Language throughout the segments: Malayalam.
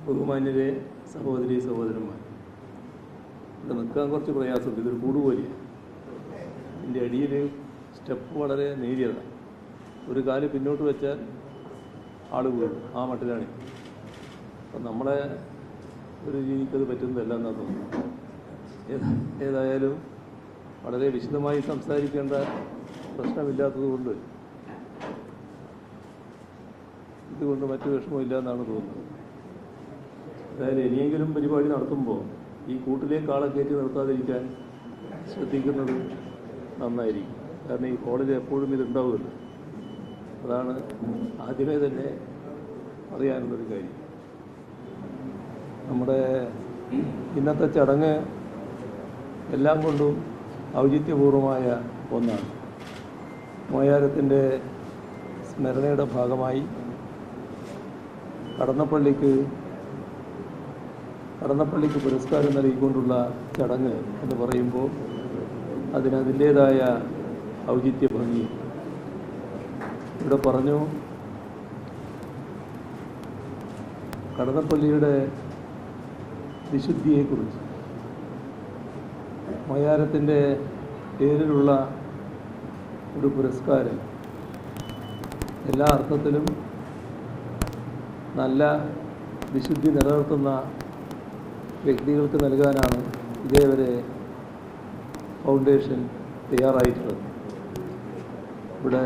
ബഹുമാന്യരെ, സഹോദരി സഹോദരന്മാർ, ഇവിടെ നിൽക്കാൻ കുറച്ച് പ്രയാസമുണ്ട്. ഇതൊരു കൂടുപോലെയാണ്. ഇതിൻ്റെ അടിയിൽ സ്റ്റെപ്പ് വളരെ നേരിയതാണ്. ഒരു കാല് പിന്നോട്ട് വെച്ചാൽ ആൾ വീഴും. ആ മട്ടിലാണ്. അപ്പം നമ്മളെ ഒരു രീതിക്കത് പറ്റുന്നതല്ല എന്നാണ് തോന്നുന്നത്. ഏതായാലും വളരെ വിശദമായി സംസാരിക്കേണ്ട പ്രശ്നമില്ലാത്തതുകൊണ്ട് ഇതുകൊണ്ട് മറ്റു വിഷമമില്ല എന്നാണ് തോന്നുന്നത്. അതായത് ഇനിയെങ്കിലും പരിപാടി നടത്തുമ്പോൾ ഈ കൂട്ടിലേക്ക് ആളെ കയറ്റി നിർത്താതിരിക്കാൻ ശ്രദ്ധിക്കുന്നത് നന്നായിരിക്കും. കാരണം ഈ കോളേജിൽ എപ്പോഴും ഇതുണ്ടാവുമല്ലോ. അതാണ് ആദ്യമേ തന്നെ അറിയാനുള്ളൊരു കാര്യം. നമ്മുടെ ഇന്നത്തെ ചടങ്ങ് എല്ലാം കൊണ്ടും ഔചിത്യപൂർവമായ ഒന്നാണ്. മോയാരത്തിൻ്റെ സ്മരണയുടെ ഭാഗമായി കടന്നപ്പള്ളിക്ക് പുരസ്കാരം നൽകിക്കൊണ്ടുള്ള ചടങ്ങ് എന്ന് പറയുമ്പോൾ അതിനതിൻ്റേതായ ഔചിത്യ ഭംഗി ഇവിടെ പറഞ്ഞു. കടന്നപ്പള്ളിയുടെ വിശുദ്ധിയെക്കുറിച്ച്, മോയാരത്തിൻ്റെ പേരിലുള്ള ഒരു പുരസ്കാരം എല്ലാ അർത്ഥത്തിലും നല്ല വിശുദ്ധി നിലനിർത്തുന്ന വ്യക്തികൾക്ക് നൽകാനാണ് ഇതേവരെ ഫൗണ്ടേഷൻ തയ്യാറായിട്ടുള്ളത്. ഇവിടെ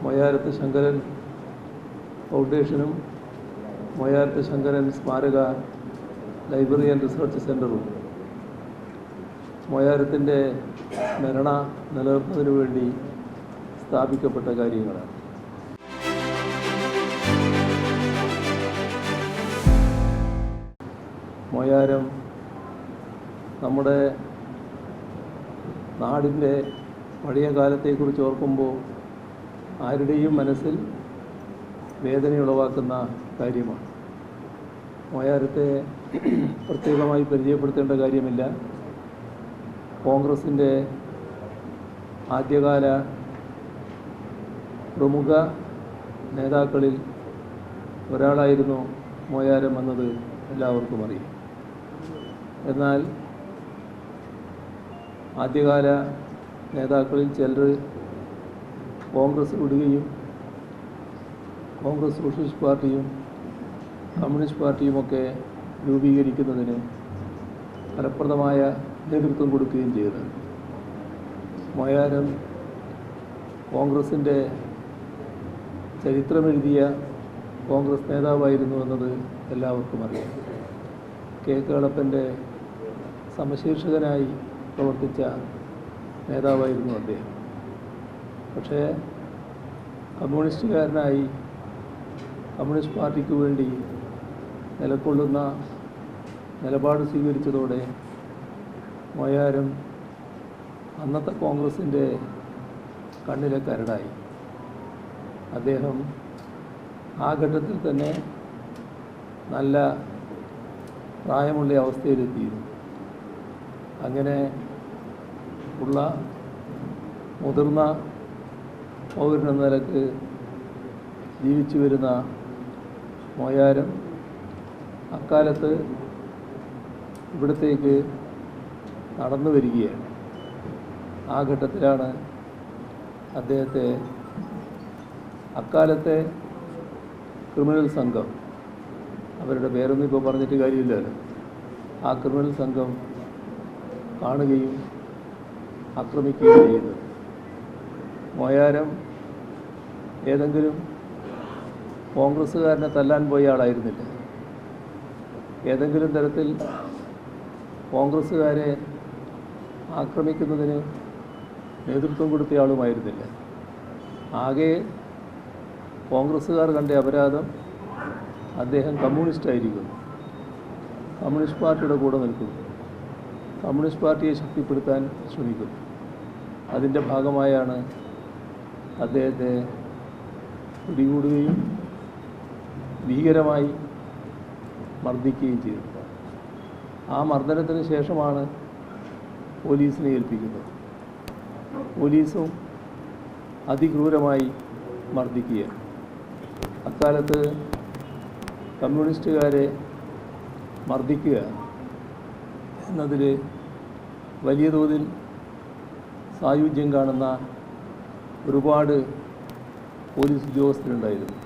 മോയാരത്ത് ശങ്കരൻ ഫൗണ്ടേഷനും മോയാരത്ത് ശങ്കരൻ സ്മാരക ലൈബ്രറി ആൻഡ് റിസർച്ച് സെൻ്ററും മോയാരത്തിൻ്റെ സ്മരണ നിലനിർത്തുന്നതിനു വേണ്ടി സ്ഥാപിക്കപ്പെട്ട കാര്യങ്ങളാണ്. മോയാരം നമ്മുടെ നാടിൻ്റെ പഴയ കാലത്തെക്കുറിച്ച് ഓർക്കുമ്പോൾ ആരുടെയും മനസ്സിൽ വേദനയുളവാക്കുന്ന കാര്യമാണ്. മോയാരത്തെ പ്രത്യേകമായി പരിചയപ്പെടുത്തേണ്ട കാര്യമില്ല. കോൺഗ്രസിൻ്റെ ആദ്യകാല പ്രമുഖ നേതാക്കളിൽ ഒരാളായിരുന്നു മോയാരം എന്നത് എല്ലാവർക്കും അറിയാം. എന്നാൽ ആദ്യകാല നേതാക്കളിൽ ചിലർ കോൺഗ്രസ് വിടുകയും കോൺഗ്രസ് സോഷ്യലിസ്റ്റ് പാർട്ടിയും കമ്മ്യൂണിസ്റ്റ് പാർട്ടിയുമൊക്കെ രൂപീകരിക്കുന്നതിന് ഫലപ്രദമായ നേതൃത്വം കൊടുക്കുകയും ചെയ്തു. മോയാരം കോൺഗ്രസിൻ്റെ ചരിത്രമെഴുതിയ കോൺഗ്രസ് നേതാവായിരുന്നു എന്നത് എല്ലാവർക്കും അറിയാം. കെ കേളപ്പൻ്റെ സമശീർഷകനായി പ്രവർത്തിച്ച നേതാവായിരുന്നു അദ്ദേഹം. പക്ഷേ കമ്മ്യൂണിസ്റ്റുകാരനായി കമ്മ്യൂണിസ്റ്റ് പാർട്ടിക്ക് വേണ്ടി നിലകൊള്ളുന്ന നിലപാട് സ്വീകരിച്ചതോടെ മോയാരം അന്നത്തെ കോൺഗ്രസിൻ്റെ കണ്ണിലെ കരടായി. അദ്ദേഹം ആ ഘട്ടത്തിൽ തന്നെ നല്ല പ്രായമുള്ള അവസ്ഥയിലെത്തിയിരുന്നു. അങ്ങനെ ഉള്ള മുതിർന്ന പൗരനെന്ന നിലക്ക് ജീവിച്ചു വരുന്ന മോയാരം അക്കാലത്ത് ഇവിടത്തേക്ക് നടന്നു വരികയാണ്. ആ ഘട്ടത്തിലാണ് അദ്ദേഹത്തെ അക്കാലത്തെ ക്രിമിനൽ സംഘം, അവരുടെ പേരൊന്നും ഇപ്പോൾ പറഞ്ഞിട്ട് കാര്യമില്ലല്ലോ, ആ ക്രിമിനൽ സംഘം കാണുകയും ആക്രമിക്കുകയും ചെയ്യുന്നത്. മോയാരം ഏതെങ്കിലും കോൺഗ്രസ്സുകാരനെ തല്ലാൻ പോയ ആളായിരുന്നില്ല. ഏതെങ്കിലും തരത്തിൽ കോൺഗ്രസ്സുകാരെ ആക്രമിക്കുന്നതിന് നേതൃത്വം കൊടുത്ത ആളുമായിരുന്നില്ല. ആകെ കോൺഗ്രസ്സുകാർ കണ്ട അപരാധം അദ്ദേഹം കമ്മ്യൂണിസ്റ്റായിരിക്കുന്നു, കമ്മ്യൂണിസ്റ്റ് പാർട്ടിയുടെ കൂടെ നിൽക്കുന്നു, കമ്മ്യൂണിസ്റ്റ് പാർട്ടിയെ ശക്തിപ്പെടുത്താൻ ശ്രമിക്കുന്നു. അതിൻ്റെ ഭാഗമായാണ് അദ്ദേഹത്തെ പിടികൂടുകയും ഭീകരമായി മർദ്ദിക്കുകയും ചെയ്തത്. ആ മർദ്ദനത്തിന് ശേഷമാണ് പോലീസിനെ ഏൽപ്പിക്കുന്നത്. പോലീസും അതിക്രൂരമായി മർദ്ദിക്കുകയാണ്. അക്കാലത്ത് കമ്മ്യൂണിസ്റ്റുകാരെ മർദ്ദിക്കുക എന്നതിൽ വലിയ തോതിൽ സായുജ്യം കാണുന്ന ഒരുപാട് പോലീസ് ഉദ്യോഗസ്ഥരുണ്ടായിരുന്നു.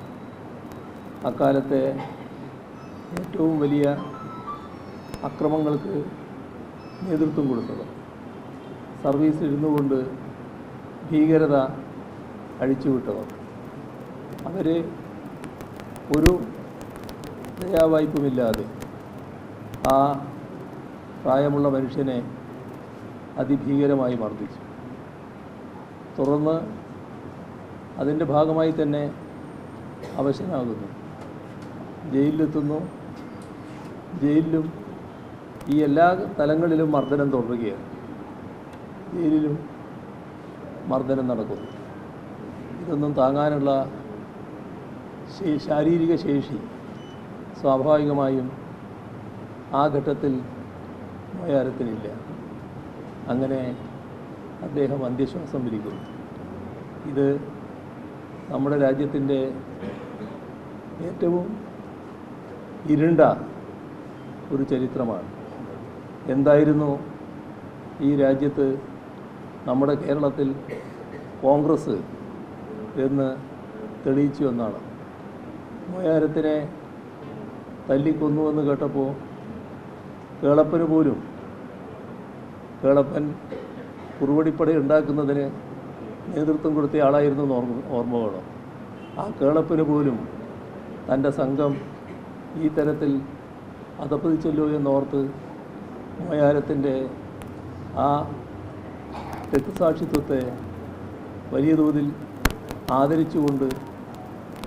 അക്കാലത്തെ ഏറ്റവും വലിയ അക്രമങ്ങൾക്ക് നേതൃത്വം കൊടുത്തത്, സർവീസിലിരുന്നു കൊണ്ട് ഭീകരത അഴിച്ചുവിട്ടവർ, അവർ ഒരു ദയാവായ്പുമില്ലാതെ ആ പ്രായമുള്ള മനുഷ്യനെ അതിഭീകരമായി മർദ്ദിച്ചു. തുടർന്ന് അതിൻ്റെ ഭാഗമായി തന്നെ അവശനാകുന്നു, ജയിലിലെത്തുന്നു. ജയിലിലും ഈ എല്ലാ തലങ്ങളിലും മർദ്ദനം തുടരുകയാണ്. ജയിലിലും മർദ്ദനം നടക്കുന്നു. ഇതൊന്നും താങ്ങാനുള്ള ശാരീരിക ശേഷി സ്വാഭാവികമായും ആ ഘട്ടത്തിൽ മോയാരത്തിനില്ല. അങ്ങനെ അദ്ദേഹം അന്ത്യശ്വാസം വലിക്കുന്നു. ഇത് നമ്മുടെ രാജ്യത്തിൻ്റെ ഏറ്റവും ഇരുണ്ട ഒരു ചരിത്രമാണ്. എന്തായിരുന്നു ഈ രാജ്യത്ത്, നമ്മുടെ കേരളത്തിൽ കോൺഗ്രസ് എന്ന് തെളിയിച്ചു എന്നാണ്. മോയാരത്തിനെ തല്ലിക്കൊന്നുവെന്ന് കേട്ടപ്പോൾ കേളപ്പന് പോലും, കേളപ്പൻ കുറുവടിപ്പട ഉണ്ടാക്കുന്നതിന് നേതൃത്വം കൊടുത്ത ആളായിരുന്നു ഓർമ്മ വേണം. ആ കേളപ്പന് പോലും തൻ്റെ സംഘം ഈ തരത്തിൽ അധപ്പതിച്ചല്ലോ എന്നോർത്ത് മോയാരത്തിൻ്റെ ആ രക്തസാക്ഷിത്വത്തെ വലിയ തോതിൽ ആദരിച്ചുകൊണ്ട്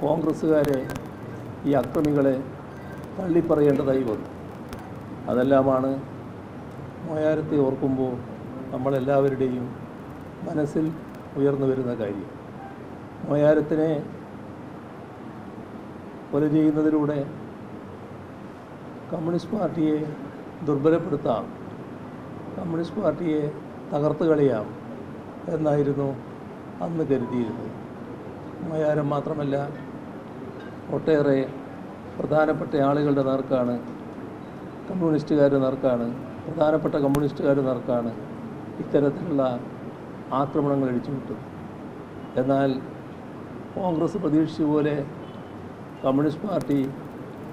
കോൺഗ്രസ്സുകാരെ ഈ അക്രമികളെ തള്ളിപ്പറയേണ്ടതായി വന്നു. അതെല്ലാമാണ് മോയാരത്തെ ഓർക്കുമ്പോൾ നമ്മളെല്ലാവരുടെയും മനസ്സിൽ ഉയർന്നു വരുന്ന കാര്യം. മോയാരത്തിനെ കൊല ചെയ്യുന്നതിലൂടെ കമ്മ്യൂണിസ്റ്റ് പാർട്ടിയെ ദുർബലപ്പെടുത്താം, കമ്മ്യൂണിസ്റ്റ് പാർട്ടിയെ തകർത്ത് കളയാം എന്നായിരുന്നു അന്ന് കരുതിയിരുന്നത്. മോയാരം മാത്രമല്ല, ഒട്ടേറെ പ്രധാനപ്പെട്ട ആളുകളുടെ നേർക്കാണ്, കമ്മ്യൂണിസ്റ്റുകാരുടെ നേർക്കാണ്, പ്രധാനപ്പെട്ട കമ്മ്യൂണിസ്റ്റുകാരുടെ നേർക്കാണ് ഇത്തരത്തിലുള്ള ആക്രമണങ്ങൾ അടിച്ചുവിട്ടത്. എന്നാൽ കോൺഗ്രസ് പ്രതീക്ഷിച്ച പോലെ കമ്മ്യൂണിസ്റ്റ് പാർട്ടി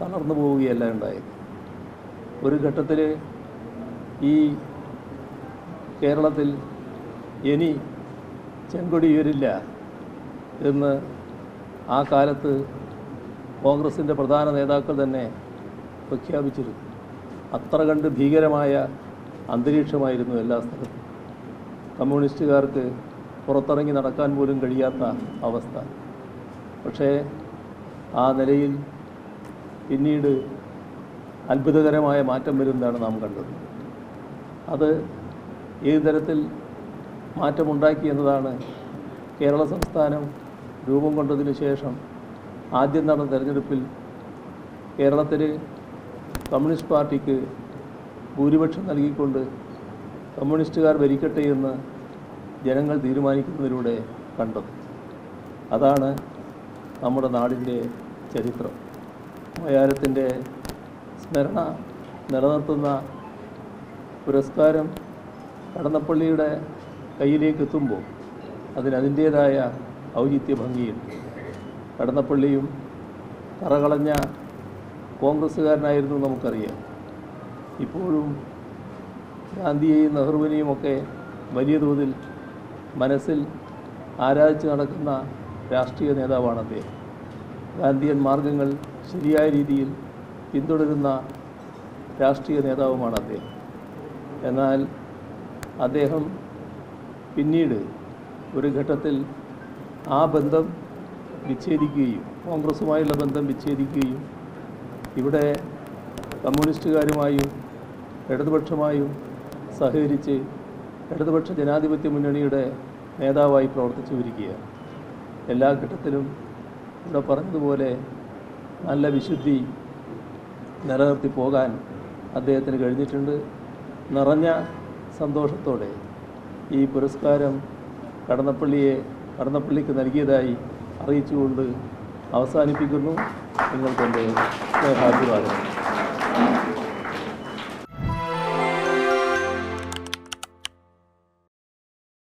തളർന്നു പോവുകയല്ല ഉണ്ടായത്. ഒരു ഘട്ടത്തിൽ ഈ കേരളത്തിൽ ഇനി ചെങ്കൊടി ഉയരില്ല എന്ന് ആ കാലത്ത് കോൺഗ്രസിൻ്റെ പ്രധാന നേതാക്കൾ തന്നെ പ്രഖ്യാപിച്ചിരുന്നു. അത്ര കണ്ട് ഭീകരമായ അന്തരീക്ഷമായിരുന്നു എല്ലാ സ്ഥലത്തും. കമ്മ്യൂണിസ്റ്റുകാർക്ക് പുറത്തിറങ്ങി നടക്കാൻ പോലും കഴിയാത്ത അവസ്ഥ. പക്ഷേ ആ നിലയിൽ പിന്നീട് അത്ഭുതകരമായ മാറ്റം വരുന്നതാണ് നാം കണ്ടത്. അത് ഏത് തരത്തിൽ മാറ്റമുണ്ടാക്കി എന്നതാണ് കേരള സംസ്ഥാനം രൂപം കൊണ്ടതിന് ശേഷം ആദ്യം നടന്ന തെരഞ്ഞെടുപ്പിൽ കേരളത്തിൽ കമ്മ്യൂണിസ്റ്റ് പാർട്ടിക്ക് ഭൂരിപക്ഷം നൽകിക്കൊണ്ട് കമ്മ്യൂണിസ്റ്റുകാർ ഭരിക്കട്ടെ എന്ന് ജനങ്ങൾ തീരുമാനിക്കുന്നതിലൂടെ കണ്ടത്. അതാണ് നമ്മുടെ നാടിൻ്റെ ചരിത്രം. മോയാരത്തിൻ്റെ സ്മരണ നിലനിർത്തുന്ന പുരസ്കാരം കടന്നപ്പള്ളിയുടെ കയ്യിലേക്ക് എത്തുമ്പോൾ അതിനതിൻ്റേതായ ഔചിത്യ ഭംഗിയുണ്ട്. കടന്നപ്പള്ളിയും കറകളഞ്ഞ കോൺഗ്രസ്സുകാരനായിരുന്നു നമുക്കറിയാം. ഇപ്പോഴും ഗാന്ധിയെയും നെഹ്റുവിനെയും ഒക്കെ വലിയ തോതിൽ മനസ്സിൽ ആരാധിച്ച് നടക്കുന്ന രാഷ്ട്രീയ നേതാവാണ് അദ്ദേഹം. ഗാന്ധിയൻ മാർഗങ്ങൾ ശരിയായ രീതിയിൽ പിന്തുടരുന്ന രാഷ്ട്രീയ നേതാവുമാണ് അദ്ദേഹം. എന്നാൽ അദ്ദേഹം പിന്നീട് ഒരു ഘട്ടത്തിൽ ആ ബന്ധം വിച്ഛേദിക്കുകയും കോൺഗ്രസുമായുള്ള ബന്ധം വിച്ഛേദിക്കുകയും ഇവിടെ കമ്മ്യൂണിസ്റ്റുകാരുമായും ഇടതുപക്ഷമായും സഹകരിച്ച് ഇടതുപക്ഷ ജനാധിപത്യ മുന്നണിയുടെ നേതാവായി പ്രവർത്തിച്ചു വരികയാണ്. എല്ലാ ഘട്ടത്തിലും ഇവിടെ പറഞ്ഞതുപോലെ നല്ല വിശുദ്ധി നിലനിർത്തി പോകാൻ അദ്ദേഹത്തിന് കഴിഞ്ഞിട്ടുണ്ട്. നിറഞ്ഞ സന്തോഷത്തോടെ ഈ പുരസ്കാരം കടന്നപ്പള്ളിക്ക് നൽകിയതായി അറിയിച്ചുകൊണ്ട് അവസാനിപ്പിക്കുന്നു. നിങ്ങൾക്കെൻ്റെ സ്നേഹാഭിവാദനം.